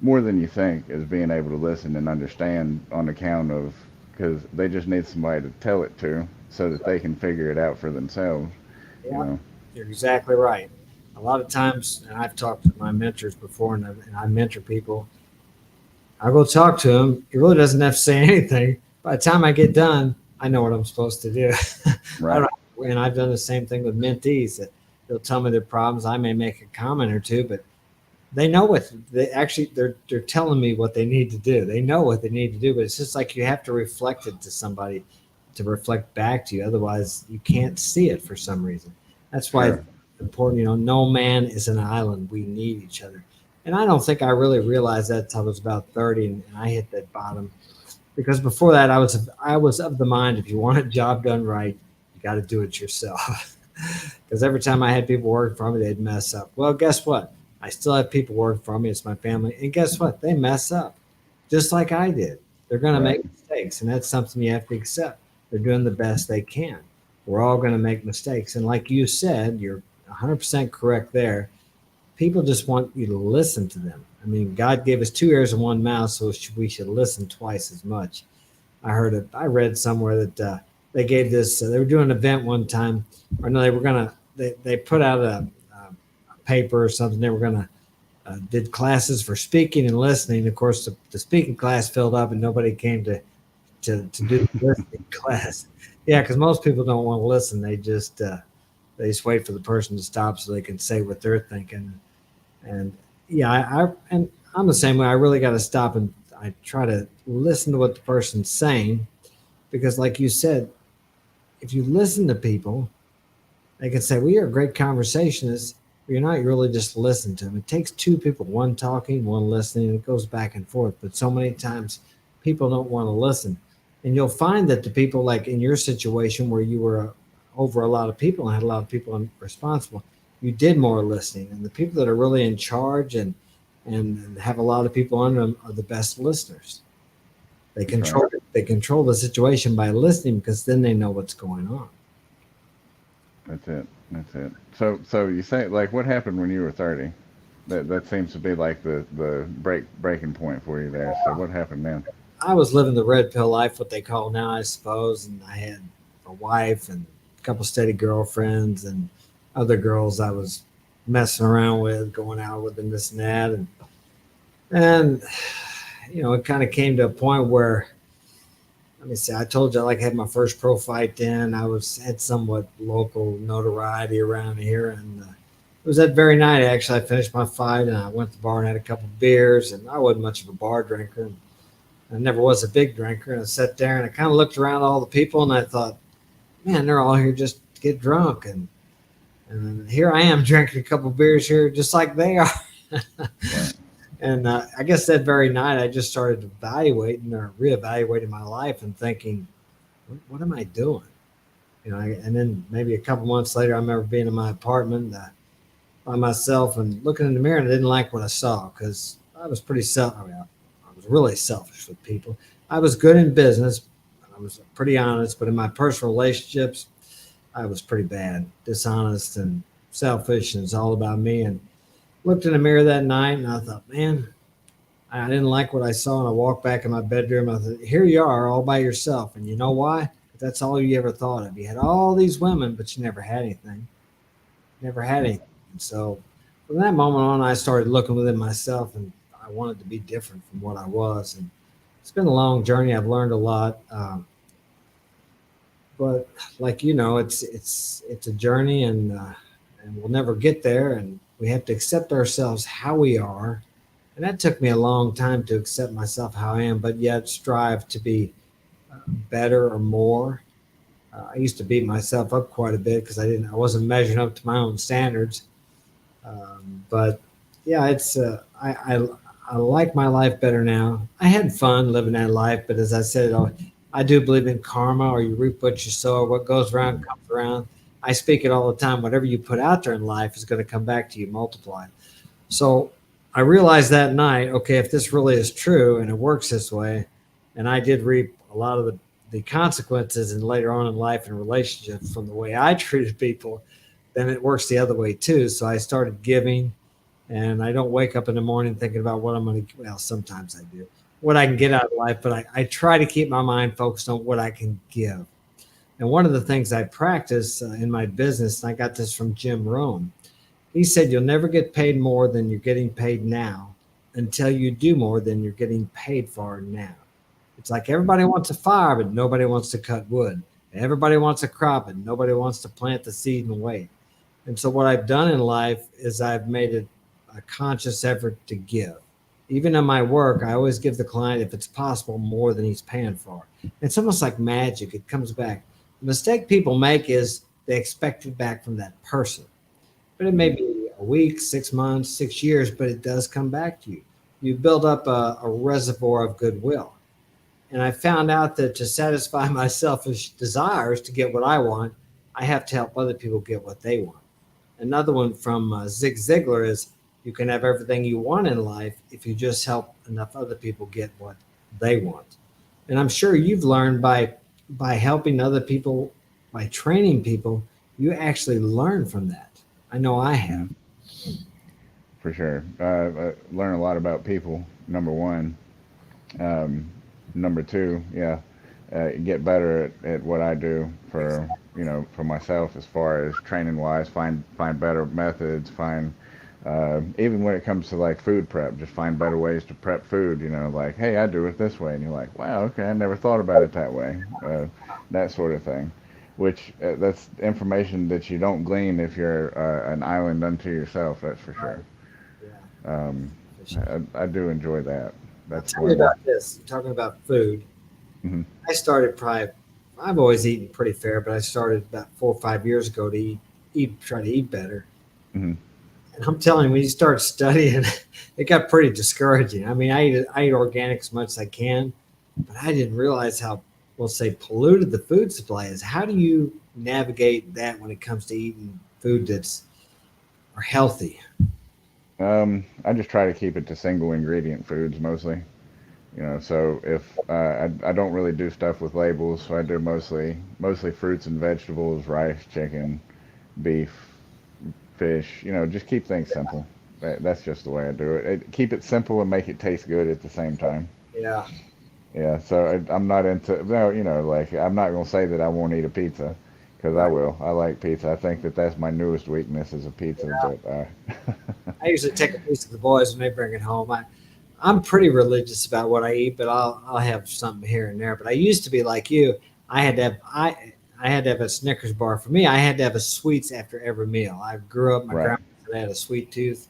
than you think, is being able to listen and understand on account of, because they just need somebody to tell it to so that they can figure it out for themselves. You Yeah. know. You're exactly right. A lot of times, and I've talked to my mentors before, and I mentor people. I go talk to him. He really doesn't have to say anything. By the time I get done, I know what I'm supposed to do. I Right. don't, and I've done the same thing with mentees. That they'll tell me their problems. I may make a comment or two, but they know what they actually they're telling me what they need to do. They know what they need to do, but it's just like you have to reflect it to somebody to reflect back to you. Otherwise, you can't see it for some reason. That's why it's Sure. important. No man is an island. We need each other. And I don't think I really realized that until I was about 30 and I hit that bottom. Because before that, I was of the mind if you want a job done right, you got to do it yourself. Because every time I had people work for me, they'd mess up. Well, guess what? I still have people work for me. It's my family. And guess what? They mess up just like I did. They're going to Right. make mistakes. And that's something you have to accept. They're doing the best they can. We're all going to make mistakes. And like you said, you're 100% correct there. People just want you to listen to them. I mean, God gave us two ears and one mouth, so we should listen twice as much. I read somewhere that they gave this. They were doing an event one time, or no, they were gonna. They put out a paper or something. They were gonna did classes for speaking and listening. Of course, the speaking class filled up, and nobody came to do the listening class. Yeah, because most people don't want to listen. They just wait for the person to stop so they can say what they're thinking. And yeah, and I'm the same way. I really got to stop and I try to listen to what the person's saying because, like you said, if you listen to people, they can say, "Well, you're a great conversationist." But you're not really just listening to them. It takes two people, one talking, one listening, and it goes back and forth. But so many times, people don't want to listen, and you'll find that the people, like in your situation where you were over a lot of people and had a lot of people responsible, you did more listening, and the people that are really in charge and have a lot of people under them are the best listeners. They That's right. control the situation by listening because then they know what's going on. That's it. That's it. So you say, like, what happened when you were 30? That seems to be like the breaking point for you there. So what happened then? I was living the red pill life, what they call now, I suppose, and I had a wife and a couple steady girlfriends and other girls I was messing around with, going out with, and this and that, and it kind of came to a point where, let me see, I told you I had my first pro fight. Then I was had somewhat local notoriety around here, and it was that very night actually I finished my fight and I went to the bar and had a couple of beers, and I wasn't much of a bar drinker. I never was a big drinker. And I sat there and I kind of looked around all the people and I thought, man, they're all here just to get drunk. And here I am drinking a couple of beers here just like they are. Right. And I guess that very night I just started evaluating or reevaluating my life and thinking, what am I doing? And then maybe a couple months later, I remember being in my apartment by myself and looking in the mirror and I didn't like what I saw because I was pretty I mean, I was really selfish with people. I was good in business. I was pretty honest, but in my personal relationships, I was pretty bad, dishonest and selfish, and it's all about me. And looked in the mirror that night and I thought, man, I didn't like what I saw. And I walked back in my bedroom. I thought, here you are all by yourself. And you know why? That's all you ever thought of. You had all these women, but you never had anything. Never had anything. And so from that moment on, I started looking within myself and I wanted to be different from what I was. And it's been a long journey. I've learned a lot. But like it's a journey, and we'll never get there. And we have to accept ourselves how we are, And that took me a long time to accept myself how I am, but yet strive to be better or more. I used to beat myself up quite a bit because I wasn't measuring up to my own standards. But yeah, I like my life better now. I had fun living that life, but as I said, I do believe in karma, or you reap what you sow. What goes around Mhm. comes around. I speak it all the time. Whatever you put out there in life is going to come back to you multiplied. So I realized that night, okay, if this really is true and it works this way, and I did reap a lot of the consequences and later on in life and relationships from the way I treated people, then it works the other way too. So I started giving, and I don't wake up in the morning thinking about what I'm going to, well, sometimes I do, what I can get out of life, but I try to keep my mind focused on what I can give. And one of the things I practice in my business, and I got this from Jim Rohn, he said, you'll never get paid more than you're getting paid now until you do more than you're getting paid for now. It's like everybody wants a fire, but nobody wants to cut wood. Everybody wants a crop, and nobody wants to plant the seed and wait. And so, what I've done in life is I've made it a conscious effort to give. Even in my work, I always give the client, if it's possible, more than he's paying for. It's almost like magic, it comes back. The mistake people make is they expect it back from that person, but it may Mhm. be a week, 6 months, 6 years, but it does come back to you. You build up a reservoir of goodwill. And I found out that to satisfy my selfish desires to get what I want, I have to help other people get what they want. Another one from Zig Ziglar is, you can have everything you want in life if you just help enough other people get what they want. And I'm sure you've learned by helping other people, by training people, you actually learn from that. I know I have. Mhm. For sure. I learn a lot about people. Number one. Um, Number two, yeah, get better at what I do for for myself as far as training wise. Find better methods. Find even when it comes to like food prep, just find better ways to prep food. Like, hey, I do it this way, and you're like, wow, okay, I never thought about it that way. That sort of thing. Which that's information that you don't glean if you're an island unto yourself. That's for sure. Right. Yeah. Um, For sure. I do enjoy that. I'll That's tell you one. about this. You're talking about food. Hmm. I started probably, I've always eaten pretty fair, but I started about 4 or 5 years ago to try to eat better. Hmm. And I'm telling you, when you start studying, it got pretty discouraging. I mean, I eat organic as much as I can, but I didn't realize how, we'll say, polluted the food supply is. How do you navigate that when it comes to eating food that's are healthy? I just try to keep it to single ingredient foods mostly. So if I don't really do stuff with labels, so I do mostly fruits and vegetables, rice, chicken, beef, fish. Just keep things simple. That's just the way I do it. Keep it simple and make it taste good at the same time. Yeah, Yeah. So I'm not into no. Like I'm not gonna say that I won't eat a pizza, because I right. will. I like pizza. I think that that's my newest weakness is a pizza. But I usually take a piece of the boys when they bring it home. I'm pretty religious about what I eat, but I'll have something here and there. But I used to be like you. I had to have I had to have a Snickers bar. For me, I had to have a sweets after every meal. I grew up. My right. grandma had a sweet tooth,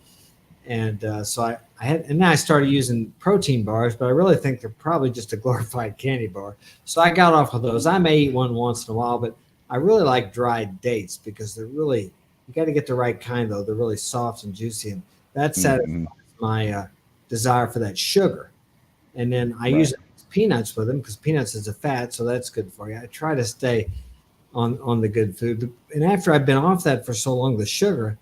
and so I had. And then I started using protein bars, but I really think they're probably just a glorified candy bar. So I got off of those. I may eat one once in a while, but I really like dried dates because they're really, you got to get the right kind though. They're really soft and juicy, and that satisfies Mm-hmm. my desire for that sugar. And then I Right. usually use peanuts with them because peanuts is a fat, so that's good for you. I try to stay on the good food. And after I've been off that for so long, the sugar,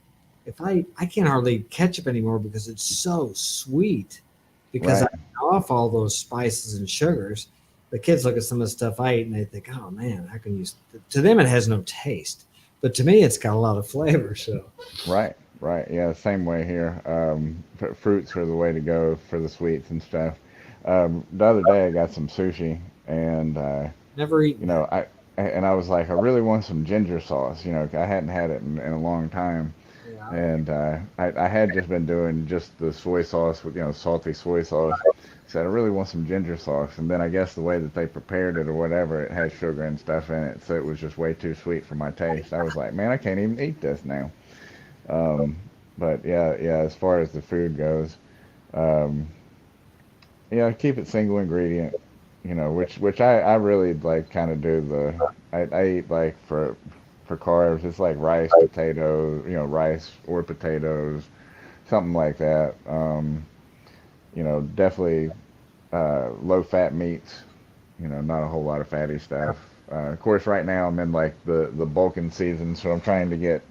if I can't hardly eat ketchup anymore because it's so sweet. Because I'm Right. off all those spices and sugars, the kids look at some of the stuff I eat and they think, "Oh man, how can you?" To them, it has no taste, but to me, it's got a lot of flavor. So Right, right. Yeah, same way here. Fruits are the way to go for the sweets and stuff. The other day I got some sushi, and never eaten you that. know, I was like, I really want some ginger sauce. I hadn't had it in a long time, Yeah, and I had just been doing just the soy sauce with salty soy sauce. Said I really want some ginger sauce, and then I guess the way that they prepared it or whatever, it had sugar and stuff in it, so it was just way too sweet for my taste. I was like, man, I can't even eat this now. Um, but yeah, yeah. As far as the food goes, Um, keep it single ingredient. Which I really like. Kind of do the. I eat like for carbs. It's like rice, potatoes. Rice or potatoes, something like that. Definitely low fat meats. Not a whole lot of fatty stuff. Of course, right now I'm in like the bulking season, so I'm trying to get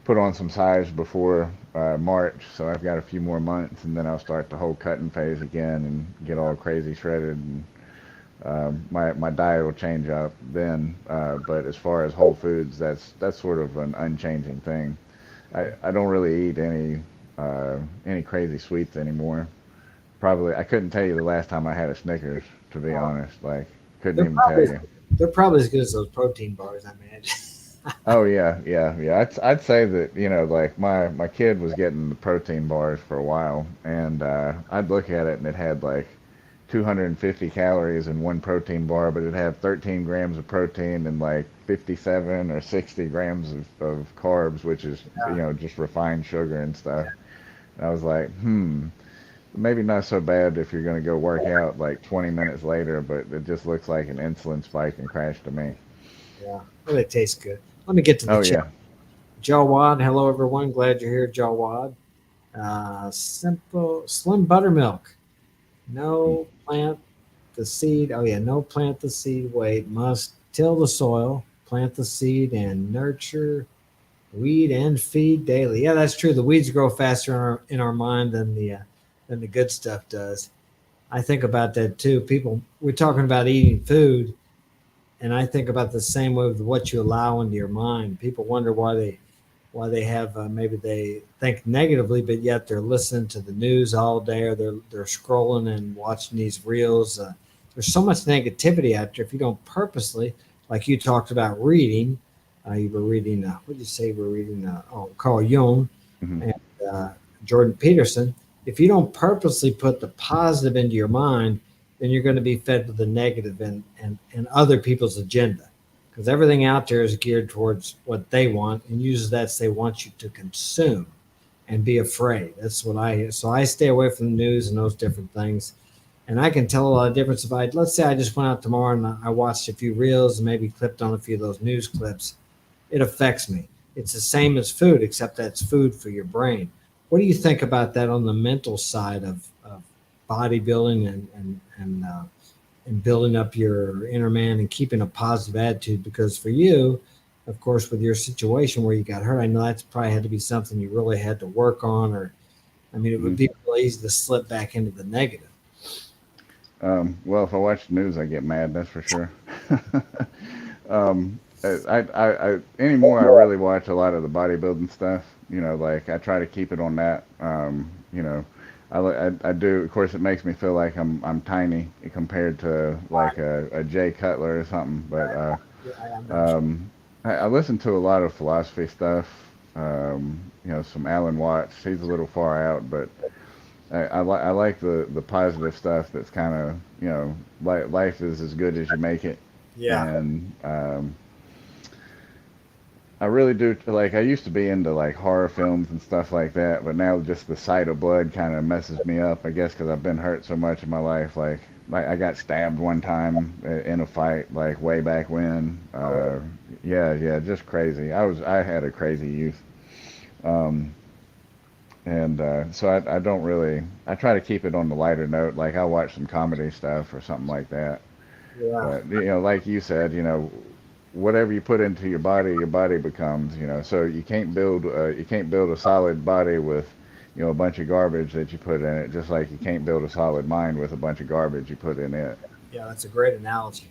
put on some size before March. So I've got a few more months, and then I'll start the whole cutting phase again and get all crazy shredded. And my diet will change up then. But as far as whole foods, that's sort of an unchanging thing. I don't really eat any crazy sweets anymore. Probably I couldn't tell you the last time I had a Snickers, to be Uh, honest. Like couldn't they're even tell probably you. they're probably as good as those protein bars, I imagine. Oh yeah, yeah, yeah. I'd say that like my kid was getting the protein bars for a while, and I'd look at it and it had like 250 calories in one protein bar, but it had 13 grams of protein and like 57 or 60 grams of carbs, which is Yeah, just refined sugar and stuff. And I was like, maybe not so bad if you're going to go work out like 20 minutes later, but it just looks like an insulin spike and crash to me. yeah. Well, it tastes good. Let me get to the Oh chat. yeah. Joe Wad, hello everyone. Glad you're here, Joe Wad. Simple slim buttermilk. No plant the seed. Oh yeah, no plant the seed. Wait, must till the soil, plant the seed, and nurture, weed, and feed daily. Yeah, that's true. The weeds grow faster in our mind than the good stuff does. I think about that too. People, we're talking about eating food, and I think about the same way with what you allow into your mind. People wonder why they have maybe they think negatively, but yet they're listening to the news all day, or they're scrolling and watching these reels. There's so much negativity out there. If you don't purposely, like you talked about reading, you were reading. What did you say? You were reading. Carl Jung Hmm. and uh, Jordan Peterson. If you don't purposely put the positive into your mind, then you're going to be fed with the negative and other people's agenda, because everything out there is geared towards what they want and uses that they want you to consume and be afraid. That's what I stay away from the news and those different things. And I can tell a lot of difference if let's say I just went out tomorrow and I watched a few reels and maybe clipped on a few of those news clips. It affects me. It's the same as food, except that's food for your brain. What do you think about that on the mental side of bodybuilding and building up your inner man and keeping a positive attitude? Because for you, of course, with your situation where you got hurt, I know that's probably had to be something you really had to work on, or I mean, it would Hmm. be really easy to slip back into the negative. Well, if I watch the news, I get mad. That's for sure. Anymore, I really watch a lot of the bodybuilding stuff. Like I try to keep it on that. I do. Of course, it makes me feel like I'm tiny compared to like a Jay Cutler or something. But Yeah, I'm not sure. um, I listen to a lot of philosophy stuff. Some Alan Watts. He's a little far out, but I like the positive stuff. That's kind of life is as good as you make it, Yeah, and I really do like. I used to be into like horror films and stuff like that, but now just the sight of blood kind of messes me up. I guess because I've been hurt so much in my life. Like I got stabbed one time in a fight, like way back when. Yeah, yeah, just crazy. I had a crazy youth. Um, and so I don't really. I try to keep it on the lighter note. Like I watch some comedy stuff or something like that. yeah. But like you said, whatever you put into your body becomes. So you can't build a solid body with a bunch of garbage that you put in it. Just like you can't build a solid mind with a bunch of garbage you put in it. Yeah, that's a great analogy.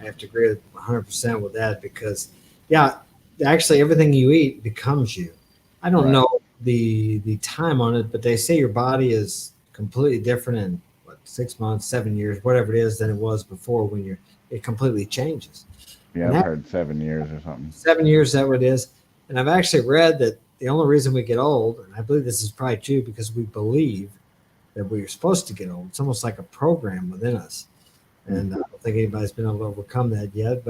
I have to agree 100% with that because, yeah, actually everything you eat becomes you. I don't Right. know the time on it, but they say your body is completely different in what 6 months, 7 years, whatever it is, than it was before when it completely changes. Yeah, And I've that heard 7 years or something. 7 years, that what it is. And I've actually read that the only reason we get old, and I believe this is probably true because we believe that we're supposed to get old. It's almost like a program within us, Hmm. and I don't think anybody's been able to overcome that yet.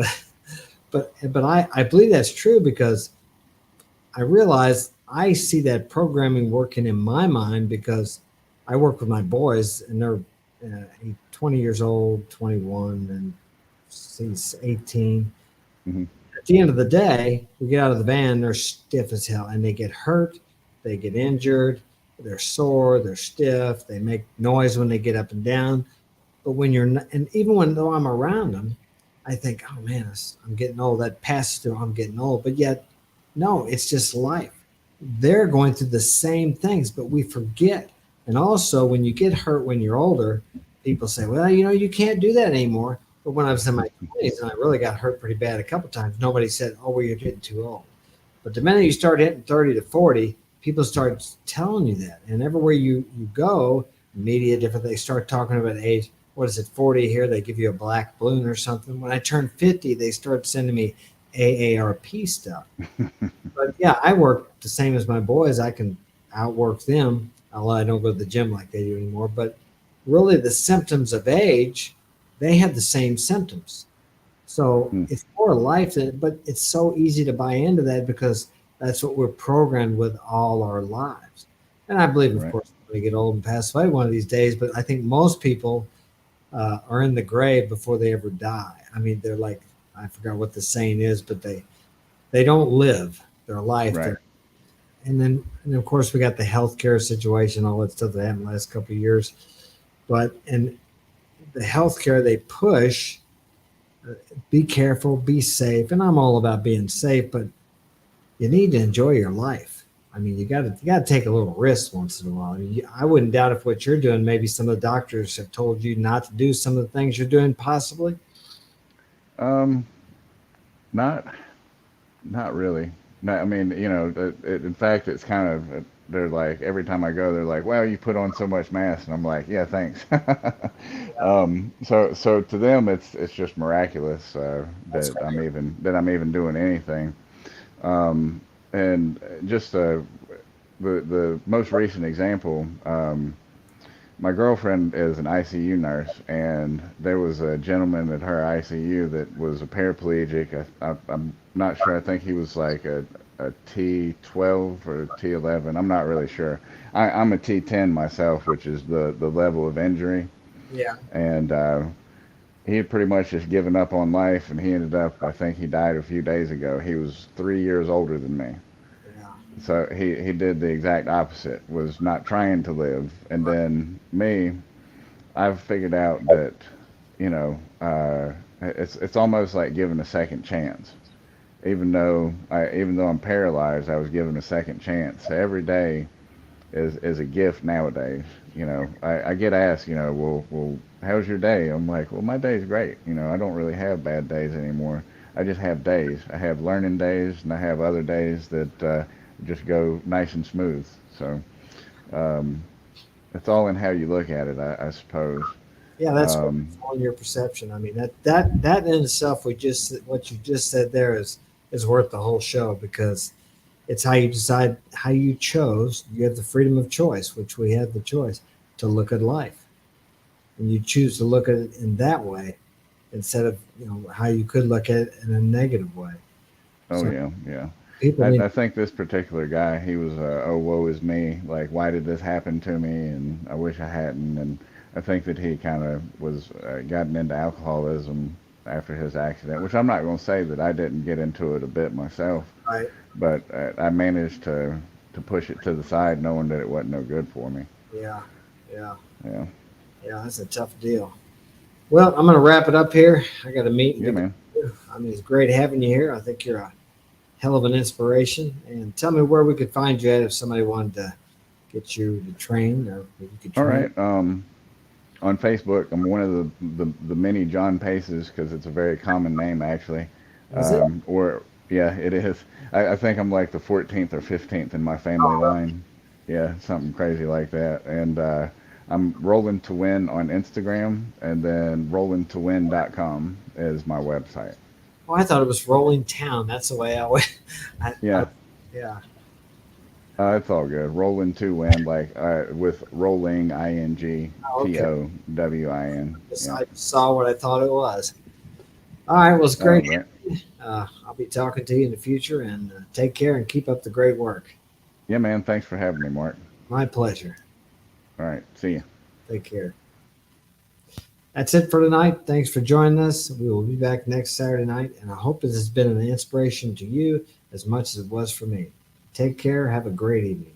But I believe that's true because I realize I see that programming working in my mind because I work with my boys, and they're 20 years old, 21, and he's 18. Hmm. At the end of the day, we get out of the van, they're stiff as hell, and they get hurt, they get injured, they're sore, they're stiff, they make noise when they get up and down. But when you're not, and even when though I'm around them, I think, oh man, I'm getting old. That passes through, I'm getting old. But yet, no, it's just life. They're going through the same things, but we forget. And also, when you get hurt when you're older, people say, well, you can't do that anymore. But when I was in my 20s and I really got hurt pretty bad a couple times, nobody said, oh, well, you're getting too old. But the minute you start hitting 30 to 40, people start telling you that. And everywhere you go, media, different, they start talking about age. What is it, 40 here? They give you a black balloon or something. When I turned 50, they started sending me AARP stuff. But yeah, I work the same as my boys. I can outwork them, although I don't go to the gym like they do anymore. But really, the symptoms of age, they have the same symptoms. So Hmm. it's more life than, but it's so easy to buy into that because that's what we're programmed with all our lives. And I believe, of Right. course, we get old and pass away one of these days. But I think most people are in the grave before they ever die. I mean, they're like, I forgot what the saying is, but they don't live their life. Right. And of course we got the healthcare situation, all that stuff that happened the last couple of years. But and the healthcare they push, be careful, be safe, and I'm all about being safe, but you need to enjoy your life. I mean, you got to take a little risk once in a while. I wouldn't doubt if what you're doing, maybe some of the doctors have told you not to do some of the things you're doing, possibly. Um, not not really. No, I mean, in fact, it's kind of they're like every time I go, they're like, "Well, you put on so much mass," and I'm like, "Yeah, thanks." So to them, it's just miraculous That's that I'm even doing anything. And just the most recent example. My girlfriend is an ICU nurse, and there was a gentleman at her ICU that was a paraplegic. I'm not sure. I think he was like a T12 or T11. I'm not really sure. I'm a T10 myself, which is the level of injury. yeah, And he had pretty much just given up on life, and he ended up, I think he died a few days ago. He was 3 years older than me. yeah. So he did the exact opposite, was not trying to live. And then me, I've figured out that, it's almost like giving a second chance. Even though I'm paralyzed, I was given a second chance. So every day is a gift nowadays. I get asked, well, how's your day? I'm like, well, my day's great. I don't really have bad days anymore. I just have days. I have learning days, and I have other days that just go nice and smooth. So um, it's all in how you look at it, I suppose. Yeah, that's right. Um, It's on your perception. I mean, that in itself, what you just said there is worth the whole show because it's how you decide how you chose. You have the freedom of choice, which we have the choice to look at life, and you choose to look at it in that way instead of how you could look at it in a negative way. oh So yeah, yeah. people need, I think this particular guy, he was, oh, woe is me. Like, why did this happen to me? And I wish I hadn't. And I think that he kind of was gotten into alcoholism after his accident, which I'm not going to say that I didn't get into it a bit myself, right? but I managed to push it to the side, knowing that it wasn't no good for me. Yeah, yeah, Yeah, yeah. That's a tough deal. Well, I'm going to wrap it up here. I got a meeting yeah, to go man. to. I mean, it's great having you here. I think you're a hell of an inspiration. And tell me where we could find you at if somebody wanted to get you to train or if you could All train. right. On Facebook, I'm one of the many John Paces because it's a very common name actually. Is it? Or yeah, it is. I think I'm like the 14th or 15th in my family line. Yeah, something crazy like that. And I'm Rolling to Win on Instagram, and then rollingtowin.com is my website. Oh, I thought it was Rolling Town. That's the way I went. Yeah, Yeah. it's all good. Rolling to Win, like with rolling Oh, okay. INGTOWIN. Yeah. I saw what I thought it was. All right. Well, it's All great. right. I'll be talking to you in the future and take care and keep up the great work. Yeah, man. Thanks for having me, Mark. My pleasure. All right. See you. Take care. That's it for tonight. Thanks for joining us. We will be back next Saturday night, and I hope this has been an inspiration to you as much as it was for me. Take care. Have a great evening.